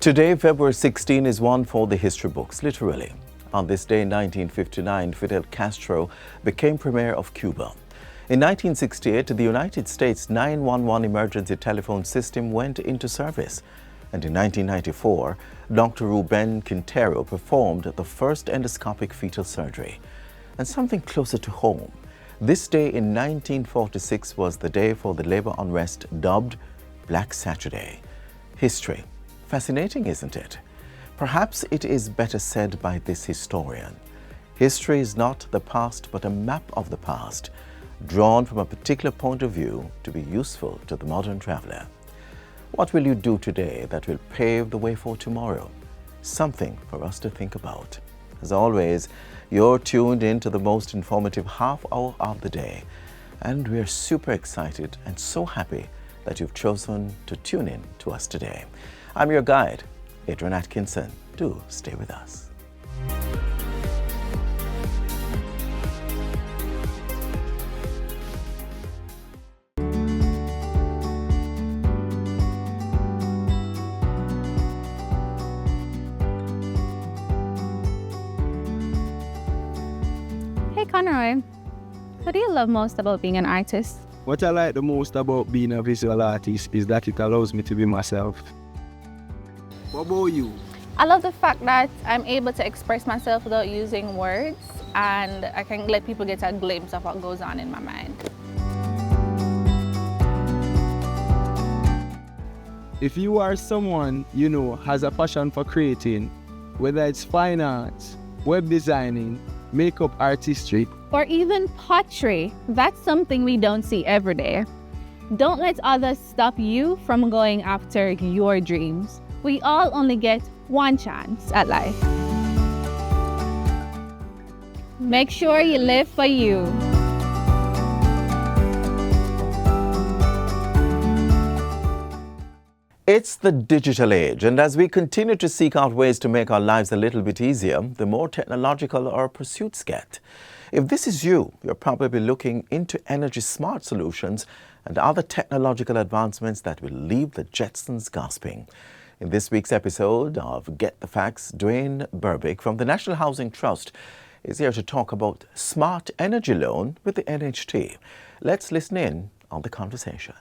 Today, February 16, is one for the history books, literally. On this day in 1959, Fidel Castro became premier of Cuba. In 1968, the United States 911 emergency telephone system went into service. And in 1994, Dr. Ruben Quintero performed the first endoscopic fetal surgery. And something closer to home. This day in 1946 was the day for the labor unrest dubbed Black Saturday. History. Fascinating, isn't it? Perhaps it is better said by this historian. History is not the past, but a map of the past, drawn from a particular point of view to be useful to the modern traveler. What will you do today that will pave the way for tomorrow? Something for us to think about. As always, you're tuned in to the most informative half hour of the day, and we're super excited and so happy that you've chosen to tune in to us today. I'm your guide, Adrian Atkinson. Do stay with us. Hey Conroy, what do you love most about being an artist? What I like the most about being a visual artist is that it allows me to be myself. What about you? I love the fact that I'm able to express myself without using words, and I can let people get a glimpse of what goes on in my mind. If you are someone, has a passion for creating, whether it's fine arts, web designing, makeup artistry, Or even pottery, that's something we don't see every day. Don't let others stop you from going after your dreams. We all only get one chance at life. Make sure you live for you. It's the digital age, and as we continue to seek out ways to make our lives a little bit easier, the more technological our pursuits get. If this is you, you're probably looking into energy smart solutions and other technological advancements that will leave the Jetsons gasping. In this week's episode of Get the Facts, Dwayne Berbick from the National Housing Trust is here to talk about smart energy loan with the NHT. Let's listen in on the conversation.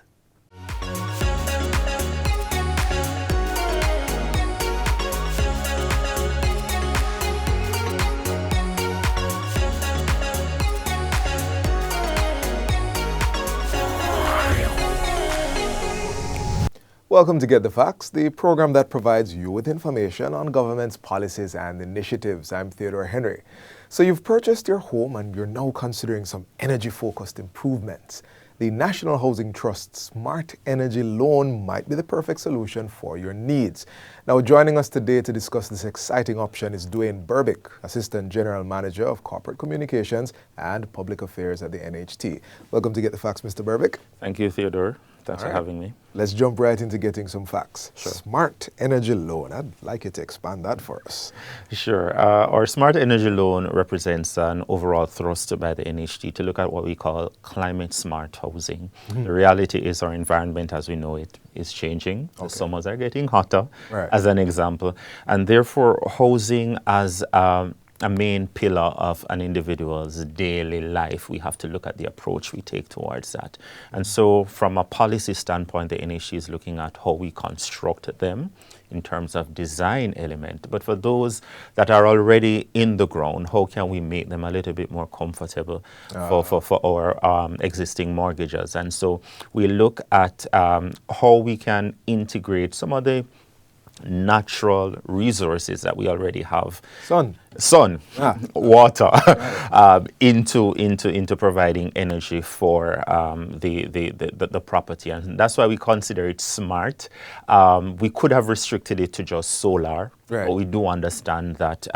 Welcome to Get the Facts, the program that provides you with information on government's policies and initiatives. I'm Theodore Henry. So you've purchased your home and you're now considering some energy-focused improvements. The National Housing Trust Smart Energy Loan might be the perfect solution for your needs. Now joining us today to discuss this exciting option is Dwayne Berbick, Assistant General Manager of Corporate Communications and Public Affairs at the NHT. Welcome to Get the Facts, Mr. Berbick. Thank you, Theodore. Thanks for having me. Let's jump right into getting some facts. Sure. Smart energy loan. I'd like you to expand that for us. Sure. Our smart energy loan represents an overall thrust by the NHT to look at what we call climate smart housing. Mm-hmm. The reality is our environment as we know it is changing. Okay. The summers are getting hotter, right, as an example. And therefore, housing as a main pillar of an individual's daily life, we have to look at the approach we take towards that. And so from a policy standpoint, the NHT is looking at how we construct them in terms of design element. But for those that are already in the ground, how can we make them a little bit more comfortable for our existing mortgages? And so we look at how we can integrate some of the natural resources that we already have, water, into providing energy for the property, and that's why we consider it smart. We could have restricted it to just solar, right, but we do understand that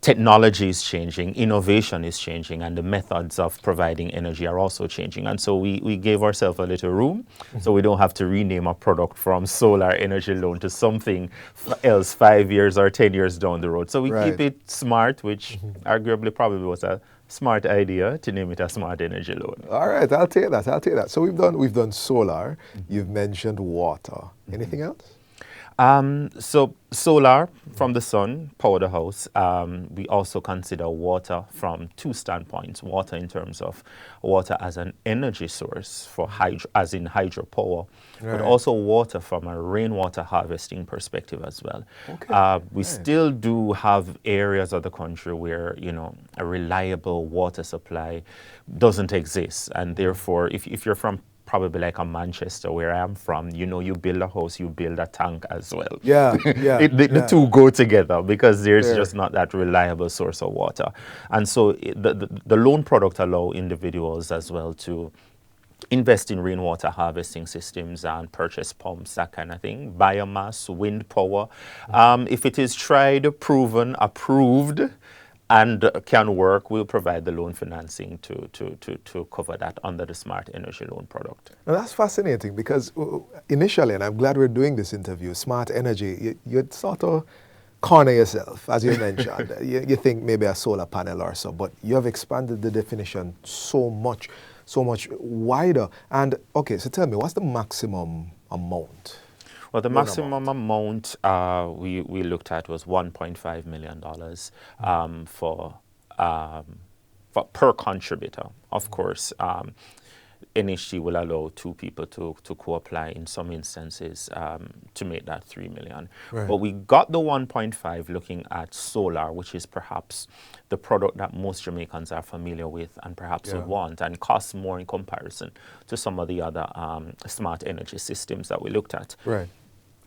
technology is changing, innovation is changing, and the methods of providing energy are also changing. And so we gave ourselves a little room, so we don't have to rename a product from solar energy loan to something else 5 years or 10 years down the road. So we keep it smart, which arguably probably was a smart idea to name it a smart energy loan. All right, I'll take that. So we've done solar. You've mentioned water. Anything else? So solar from the sun, power the house. We also consider water from two standpoints. Water in terms of water as an energy source for hydro, as in hydropower, but also water from a rainwater harvesting perspective as well. We still do have areas of the country where, you know, a reliable water supply doesn't exist. And therefore, if you're from probably like a Manchester where I am from, you know, you build a house, you build a tank as well. Yeah, The two go together because there's just not that reliable source of water. And so the loan product allow individuals as well to invest in rainwater harvesting systems and purchase pumps, that kind of thing, biomass, wind power. If it is tried, proven, approved, and can work, we'll provide the loan financing to cover that under the Smart Energy Loan product. Now that's fascinating because initially, and I'm glad we're doing this interview, Smart Energy, you'd sort of corner yourself, as you mentioned. you think maybe a solar panel or so, but you have expanded the definition so much wider. And okay, so tell me, what's the maximum amount? Well, the maximum amount we looked at was $1.5 million for per contributor. Of course, NHT will allow two people to co-apply in some instances to make that $3 million. But we got the 1.5 looking at solar, which is perhaps the product that most Jamaicans are familiar with and perhaps would want and costs more in comparison to some of the other smart energy systems that we looked at.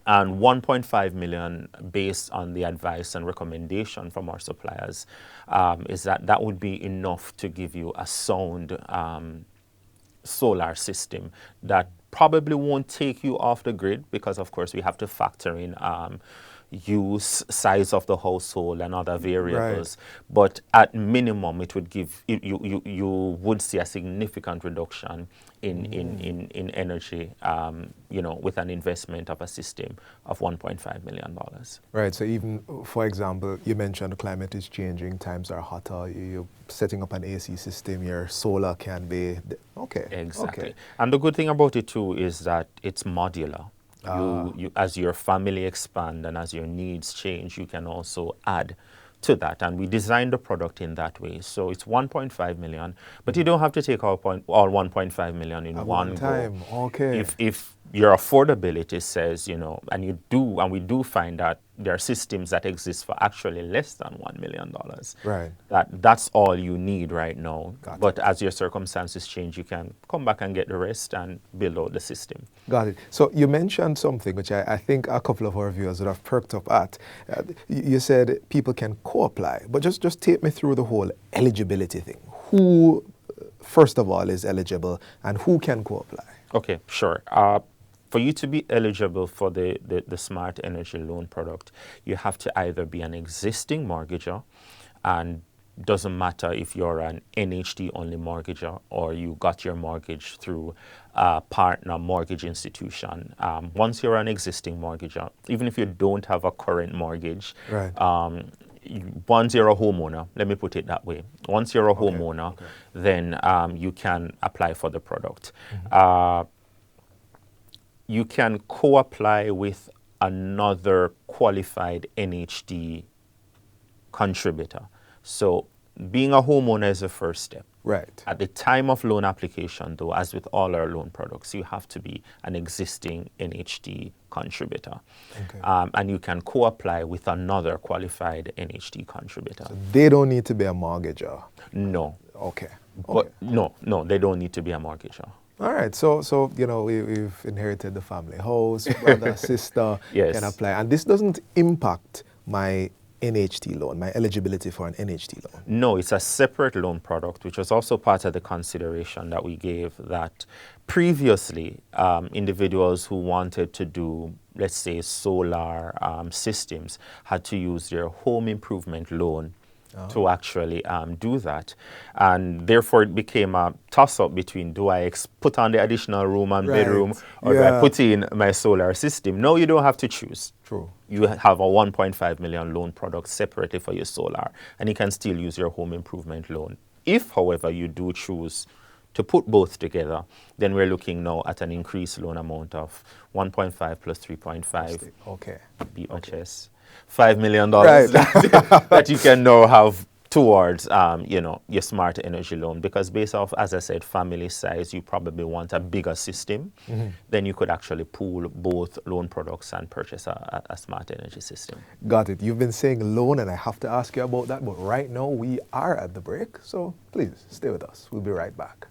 And 1.5 million, based on the advice and recommendation from our suppliers, is that would be enough to give you a sound solar system that probably won't take you off the grid because, of course, we have to factor in use, size of the household, and other variables. But at minimum, it would give you would see a significant reduction in energy, you know, with an investment of a system of $1.5 million. Right. So even, for example, you mentioned the climate is changing, times are hotter. You're setting up an AC system. Your solar can be exactly. And the good thing about it too is that it's modular. You, as your family expand and as your needs change, you can also add to that. And we designed the product in that way. So it's 1.5 million, but you don't have to take all 1.5 million in one time. Go. If your affordability says, you know, and we do find that there are systems that exist for actually less than $1 million. That's all you need right now. But as your circumstances change, you can come back and get the rest and build out the system. Got it. So you mentioned something which I think a couple of our viewers would have perked up at. You said people can co-apply, but just take me through the whole eligibility thing. Who, first of all, is eligible and who can co-apply? Okay, sure. For you to be eligible for the Smart Energy Loan product, you have to either be an existing mortgager, and doesn't matter if you're an NHT-only mortgager or you got your mortgage through a partner mortgage institution. Once you're an existing mortgager, even if you don't have a current mortgage, once you're a homeowner, let me put it that way. Once you're a homeowner, then you can apply for the product. You can co-apply with another qualified NHD contributor. So being a homeowner is the first step. At the time of loan application, though, as with all our loan products, you have to be an existing NHD contributor. And you can co-apply with another qualified NHD contributor. So they don't need to be a mortgager? No. But no, they don't need to be a mortgager. All right, so you know, we've inherited the family house, brother, sister can apply. And this doesn't impact my NHT loan, my eligibility for an NHT loan? No, it's a separate loan product, which was also part of the consideration that we gave, that previously individuals who wanted to do, let's say, solar systems had to use their home improvement loan to actually do that. And therefore it became a toss-up between, do I put on the additional room and bedroom, or do I put in my solar system? No, you don't have to choose. You have a 1.5 million loan product separately for your solar, and you can still use your home improvement loan. If, however, you do choose to put both together, then we're looking now at an increased loan amount of 1.5 plus 3.5. Okay. Beat my chest. $5 million Right. that you can now have towards, you know, your smart energy loan. Because based off, as I said, family size, you probably want a bigger system. Then you could actually pool both loan products and purchase a smart energy system. Got it. You've been saying loan, and I have to ask you about that. But right now, we are at the break. So please stay with us. We'll be right back.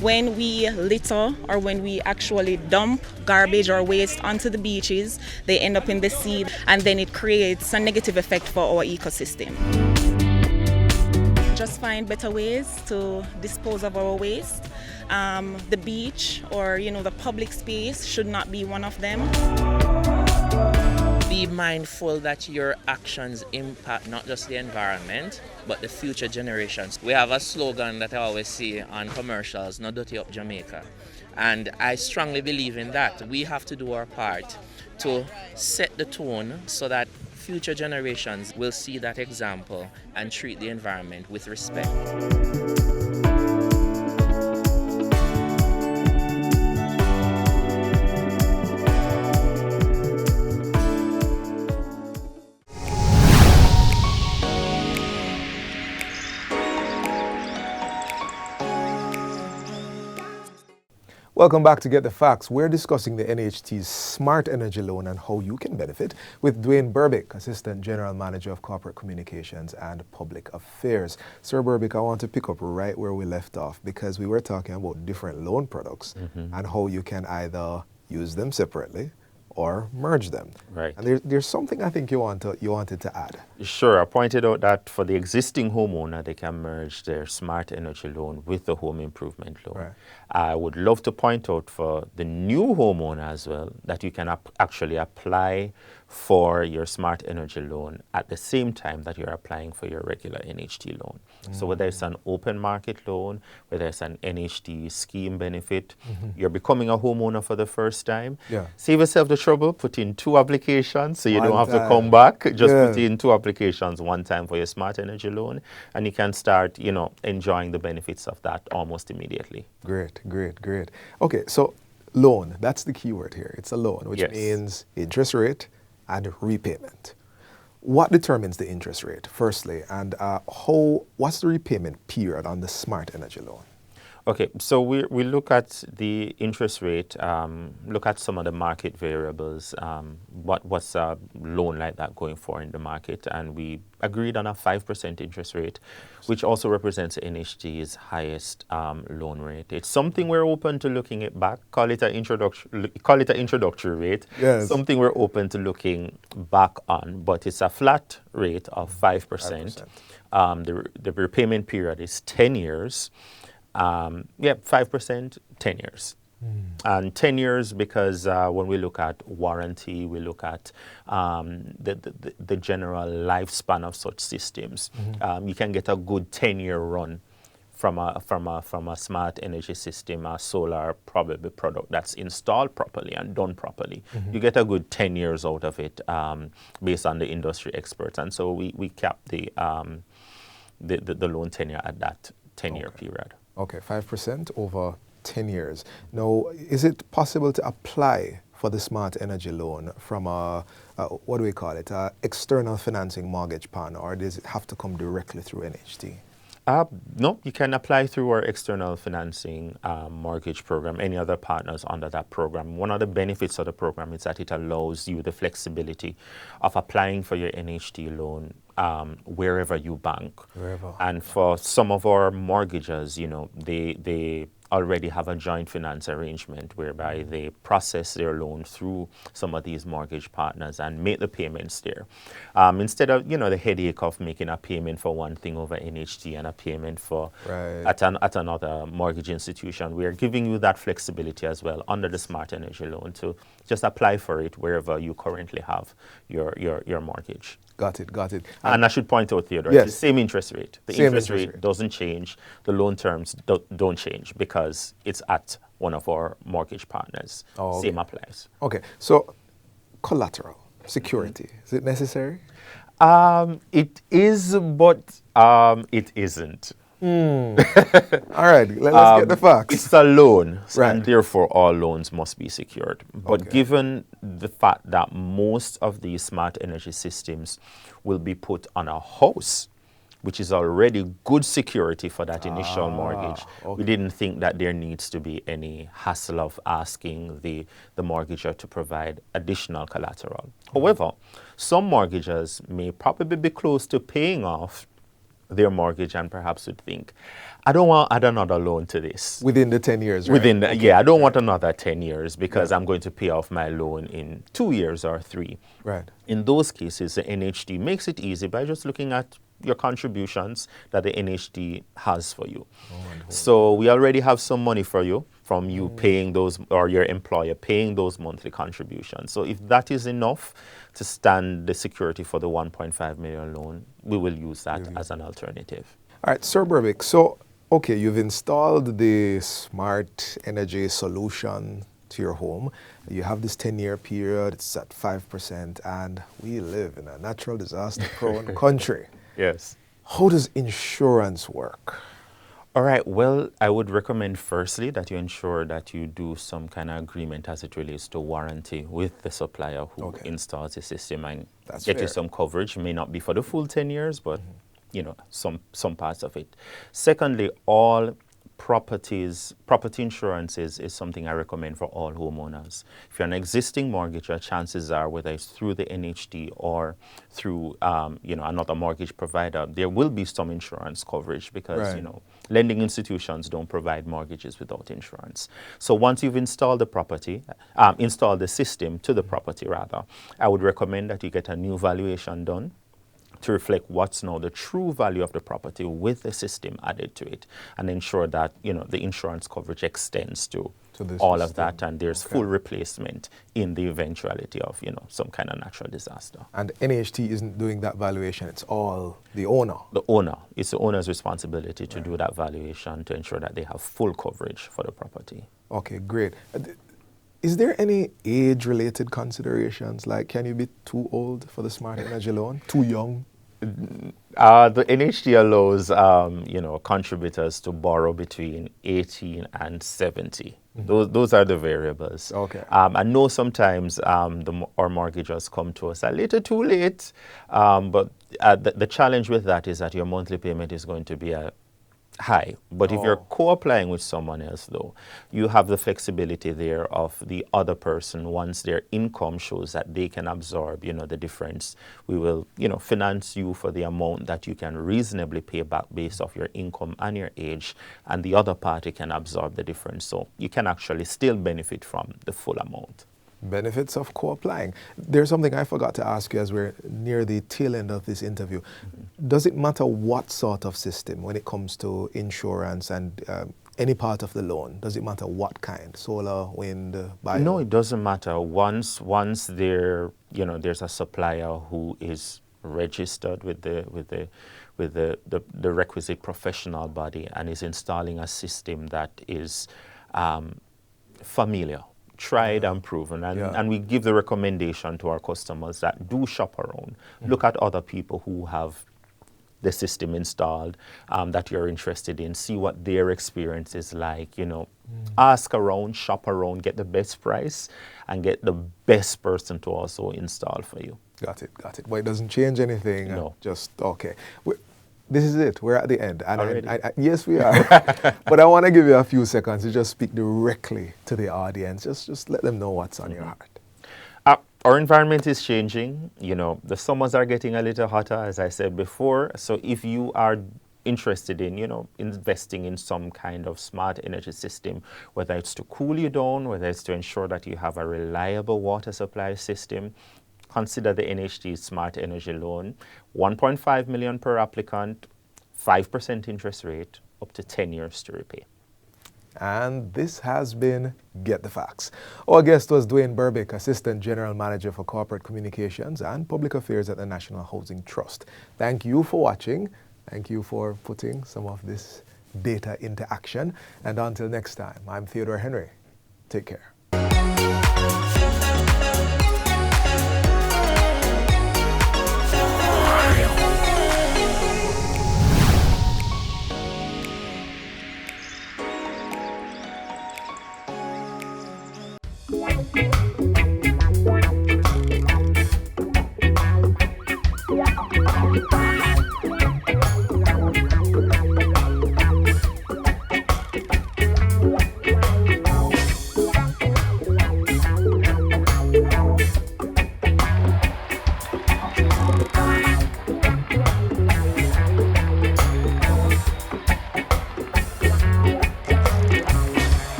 When we litter or when we actually dump garbage or waste onto the beaches, they end up in the sea, and then it creates a negative effect for our ecosystem. Just find better ways to dispose of our waste. The beach or the public space should not be one of them. Be mindful that your actions impact not just the environment, but the future generations. We have a slogan that I always see on commercials, "No dirty up Jamaica." And I strongly believe in that. We have to do our part to set the tone so that future generations will see that example and treat the environment with respect. Welcome back to Get the Facts. We're discussing the NHT's Smart Energy Loan and how you can benefit with Dwayne Burbick, Assistant General Manager of Corporate Communications and Public Affairs. Sir Burbick, I want to pick up right where we left off because we were talking about different loan products and how you can either use them separately or merge them. Right. And there's something I think you wanted to add. Sure. I pointed out that for the existing homeowner, they can merge their smart energy loan with the home improvement loan. Right. I would love to point out for the new homeowner as well that you can actually apply for your smart energy loan at the same time that you're applying for your regular NHT loan. So whether it's an open market loan, whether it's an NHT scheme benefit, you're becoming a homeowner for the first time, save yourself the trouble, put in 2 applications so you don't have to come back. Just put in 2 applications one time for your smart energy loan, and you can start, enjoying the benefits of that almost immediately. Great. Okay, so loan, that's the key word here. It's a loan, which means interest rate and repayment. What determines the interest rate, firstly, and what's the repayment period on the smart energy loan? Okay, so we look at the interest rate, look at some of the market variables, what's a loan like that going for in the market, and we agreed on a 5% interest rate, which also represents NHT's highest loan rate. It's something we're open to looking at back, call it an introductory rate, something we're open to looking back on, but it's a flat rate of 5%. The repayment period is 10 years. 5%, 10 years. And 10 years because when we look at warranty, we look at the general lifespan of such systems. You can get a good 10-year run from a smart energy system, a solar probably product that's installed properly and done properly. You get a good 10 years out of it based on the industry experts. And so we cap the loan tenure at that 10-year period. Okay, 5% over 10 years. Now, is it possible to apply for the smart energy loan from what do we call it, external financing mortgage partner, or does it have to come directly through NHT? No, you can apply through our external financing mortgage program, any other partners under that program. One of the benefits of the program is that it allows you the flexibility of applying for your NHT loan wherever you bank. And for some of our mortgages, they already have a joint finance arrangement whereby they process their loan through some of these mortgage partners and make the payments there. Instead of, the headache of making a payment for one thing over NHT and a payment for at another mortgage institution, we are giving you that flexibility as well under the Smart Energy Loan to just apply for it wherever you currently have your mortgage. Got it. And I should point out, Theodore, yes. it's the same interest rate. The interest rate doesn't change. The loan terms don't change because it's at one of our mortgage partners. Oh, okay. Same applies. Okay, so collateral, security, is it necessary? It is, but it isn't. All right, let's get the facts. It's a loan, Right. and therefore all loans must be secured. But Okay. given the fact that most of these smart energy systems will be put on a house, which is already good security for that initial mortgage, okay. we didn't think that there needs to be any hassle of asking the mortgager to provide additional collateral. However, some mortgagors may probably be close to paying off their mortgage and perhaps would think, I don't want to add another loan to this. Within the 10 years, right? I don't want another 10 years because I'm going to pay off my loan in 2 years or 3. Right. In those cases, the NHD makes it easy by just looking at your contributions that the NHD has for you. So we already have some money for you from you paying those, or your employer paying those monthly contributions. So if that is enough to stand the security for the 1.5 million loan, we will use that as an alternative. All right, Sir Berwick, so, okay, you've installed the smart energy solution to your home. You have this 10-year period, it's at 5%, and we live in a natural disaster-prone country. Yes. How does insurance work? All right, well, I would recommend firstly that you ensure that you do some kind of agreement as it relates to warranty with the supplier who installs the system and get you some coverage. It may not be for the full 10 years, but some parts of it. Secondly, all property insurance is something I recommend for all homeowners. If you're an existing mortgager, chances are, whether it's through the NHD or through another mortgage provider, there will be some insurance coverage because lending institutions don't provide mortgages without insurance. So once you've installed the system to the property rather, I would recommend that you get a new valuation done to reflect what's now the true value of the property with the system added to it, and ensure that the insurance coverage extends to all of that, and there's full replacement in the eventuality of some kind of natural disaster. And NHT isn't doing that valuation, it's all the owner. It's the owner's responsibility to do that valuation to ensure that they have full coverage for the property. Okay, great. Is there any age-related considerations? Like, can you be too old for the smart energy loan? Too young? The NHD allows, contributors to borrow between 18 and 70. Those are the variables. Okay. I know sometimes our mortgagors come to us a little too late, but the challenge with that is that your monthly payment is going to be high. But if you're co-applying with someone else, though, you have the flexibility there of the other person. Once their income shows that they can absorb, the difference, we will, finance you for the amount that you can reasonably pay back based off your income and your age, and the other party can absorb the difference. So you can actually still benefit from the full amount. Benefits of co-applying. There's something I forgot to ask you as we're near the tail end of this interview. Does it matter what sort of system when it comes to insurance and any part of the loan? Does it matter what kind? Solar, wind, bio? No, it doesn't matter. Once there's a supplier who is registered with the requisite professional body and is installing a system that is familiar, tried and proven, and we give the recommendation to our customers that do shop around. Look at other people who have the system installed that you're interested in, see what their experience is like, ask around, shop around, get the best price and get the best person to also install for you. Got it. But it doesn't change anything. No. Just, okay. This is it. We're at the end. And yes, we are. But I want to give you a few seconds to just speak directly to the audience. Just let them know what's on your heart. Our environment is changing. The summers are getting a little hotter, as I said before. So if you are interested in, investing in some kind of smart energy system, whether it's to cool you down, whether it's to ensure that you have a reliable water supply system, consider the NHD Smart Energy Loan. 1.5 million per applicant, 5% interest rate, up to 10 years to repay. And this has been Get the Facts. Our guest was Dwayne Berbick, Assistant General Manager for Corporate Communications and Public Affairs at the National Housing Trust. Thank you for watching. Thank you for putting some of this data into action. And until next time, I'm Theodore Henry. Take care.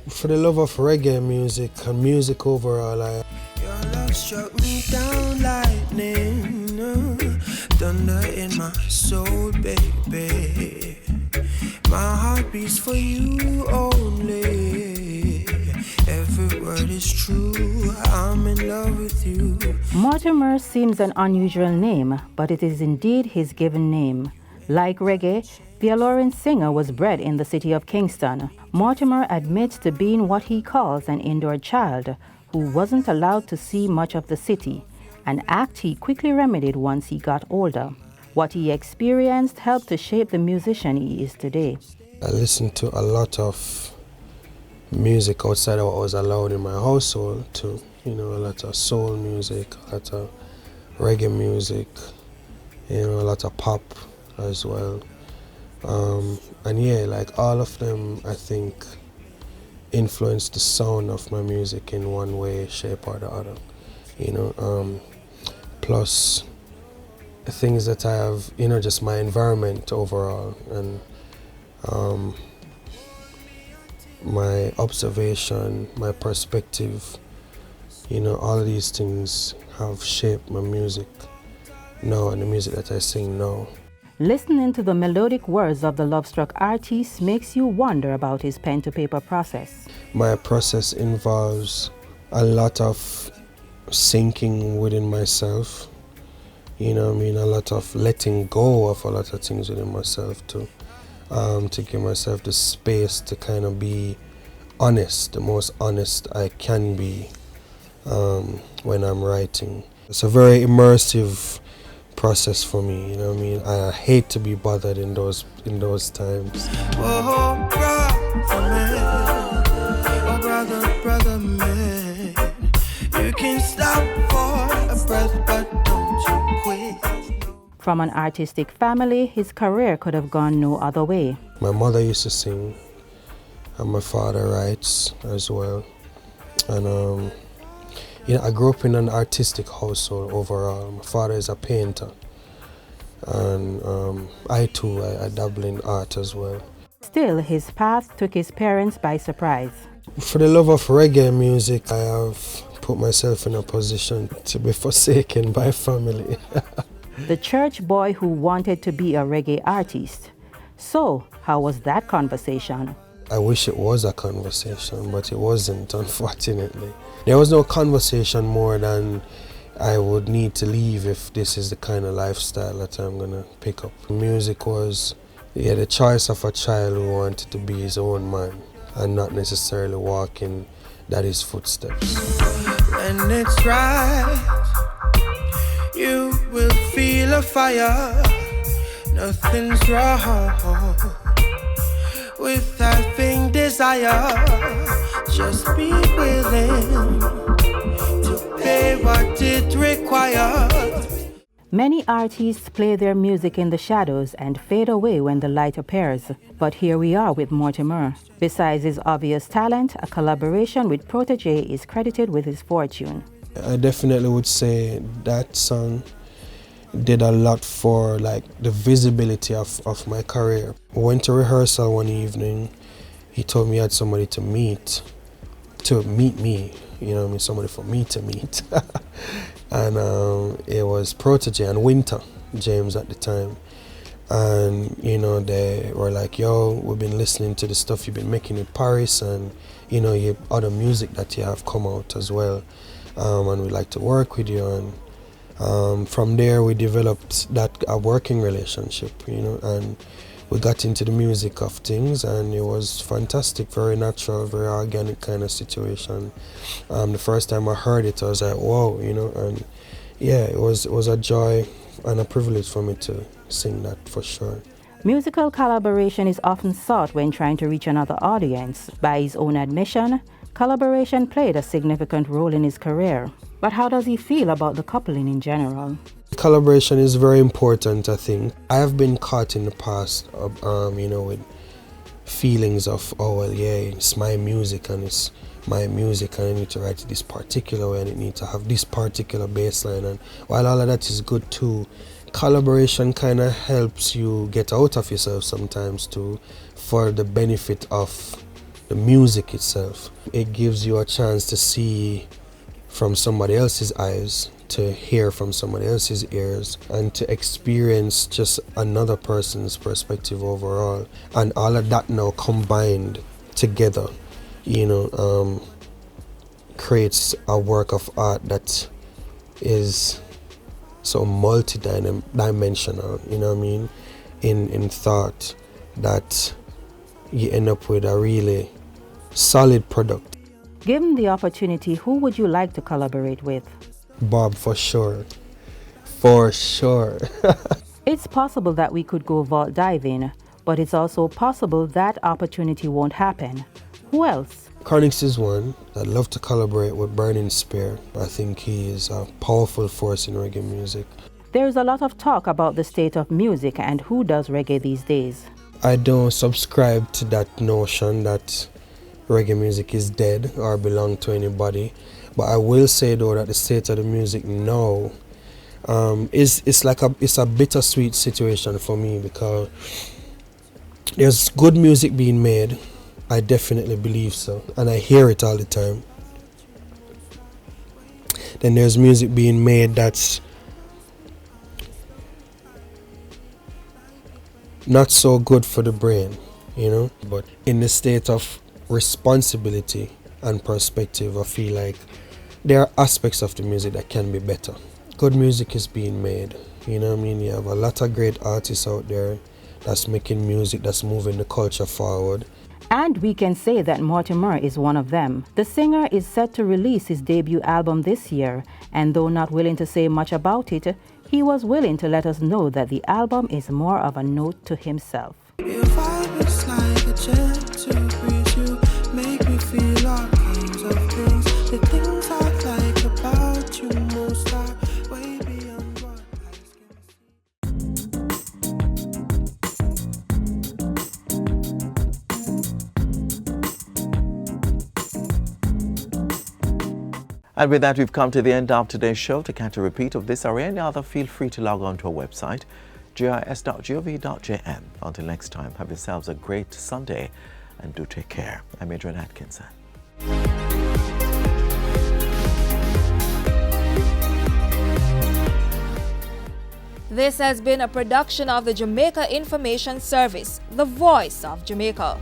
For the love of reggae music and music overall, Your love struck me down lightning, thunder in my soul, baby. My heart beats for you only. Every word is true, I'm in love with you. Mortimer seems an unusual name, but it is indeed his given name. Like reggae, the alluring singer was bred in the city of Kingston. Mortimer admits to being what he calls an indoor child who wasn't allowed to see much of the city, an act he quickly remedied once he got older. What he experienced helped to shape the musician he is today. I listened to a lot of music outside of what was allowed in my household too. A lot of soul music, a lot of reggae music, a lot of pop as well. And yeah, like all of them, I think, influenced the sound of my music in one way, shape or the other. Plus the things that I have, just my environment overall and my observation, my perspective, all of these things have shaped my music now and the music that I sing now. Listening to the melodic words of the love-struck artist makes you wonder about his pen-to-paper process. My process involves a lot of sinking within myself, a lot of letting go of a lot of things within myself to give myself the space to kind of be honest, the most honest I can be when I'm writing. It's a very immersive process for me, I hate to be bothered in those times. Oh, brother man, you can stop for a breath, but don't you quit. From an artistic family, his career could have gone no other way. My mother used to sing, and my father writes as well. And I grew up in an artistic household overall. My father is a painter, and I too, I dabble in art as well. Still, his path took his parents by surprise. For the love of reggae music, I have put myself in a position to be forsaken by family. The church boy who wanted to be a reggae artist. So, how was that conversation? I wish it was a conversation, but it wasn't, unfortunately. There was no conversation more than I would need to leave if this is the kind of lifestyle that I'm going to pick up. Music was the choice of a child who wanted to be his own man and not necessarily walk in daddy's footsteps. And it's right, you will feel a fire, nothing's wrong with having desire Just be willing to pay what it requires. Many artists play their music in the shadows and fade away when the light appears. But here we are with Mortimer. Besides his obvious talent, a collaboration with Protege is credited with his fortune. I definitely would say that song did a lot for like the visibility of my career. I went to rehearsal one evening. He told me he had somebody to meet me, you know what I mean, somebody for me to meet. And it was Protege and Winter, James at the time. And, you know, they were like, yo, we've been listening to the stuff you've been making in Paris and, you know, your other music that you have come out as well. And we'd like to work with you. And from there, we developed a working relationship, you know, and we got into the music of things, and it was fantastic, very natural, very organic kind of situation. The first time I heard it, I was like, whoa, you know, and yeah, it was a joy and a privilege for me to sing that for sure. Musical collaboration is often sought when trying to reach another audience. By his own admission, collaboration played a significant role in his career. But how does he feel about the coupling in general? Collaboration is very important, I think. I have been caught in the past, you know, with feelings of, oh, well, yeah, it's my music and it's my music and I need to write it this particular way and it needs to have this particular bass line. And while all of that is good too, collaboration kind of helps you get out of yourself sometimes too, for the benefit of the music itself. It gives you a chance to see from somebody else's eyes, to hear from somebody else's ears, and to experience just another person's perspective overall. And all of that now combined together, you know, creates a work of art that is so multi-dimensional, you know what I mean, in thought, that you end up with a really solid product. Given the opportunity, who would you like to collaborate with? Bob, for sure. For sure. It's possible that we could go vault diving, but it's also possible that opportunity won't happen. Who else? Chronix is one. I'd love to collaborate with Burning Spear. I think he is a powerful force in reggae music. There's a lot of talk about the state of music and who does reggae these days. I don't subscribe to that notion that reggae music is dead or belong to anybody. But I will say though that the state of the music now it's a bittersweet situation for me, because there's good music being made. I definitely believe so, and I hear it all the time. Then there's music being made that's not so good for the brain, you know. But in the state of responsibility and perspective, I feel like there are aspects of the music that can be better. Good music is being made, you know what I mean? You have a lot of great artists out there that's making music that's moving the culture forward. And we can say that Mortimer is one of them. The singer is set to release his debut album this year, and though not willing to say much about it, he was willing to let us know that the album is more of a note to himself. If I was like a jet to breeze, you make me feel all kinds of things. The things I like about you most are way beyond what eyes can see. And with that, we've come to the end of today's show. To catch a repeat of this or any other, feel free to log on to our website, gis.gov.jm. Until next time, have yourselves a great Sunday and do take care. I'm Adrian Atkinson. This has been a production of the Jamaica Information Service, the voice of Jamaica.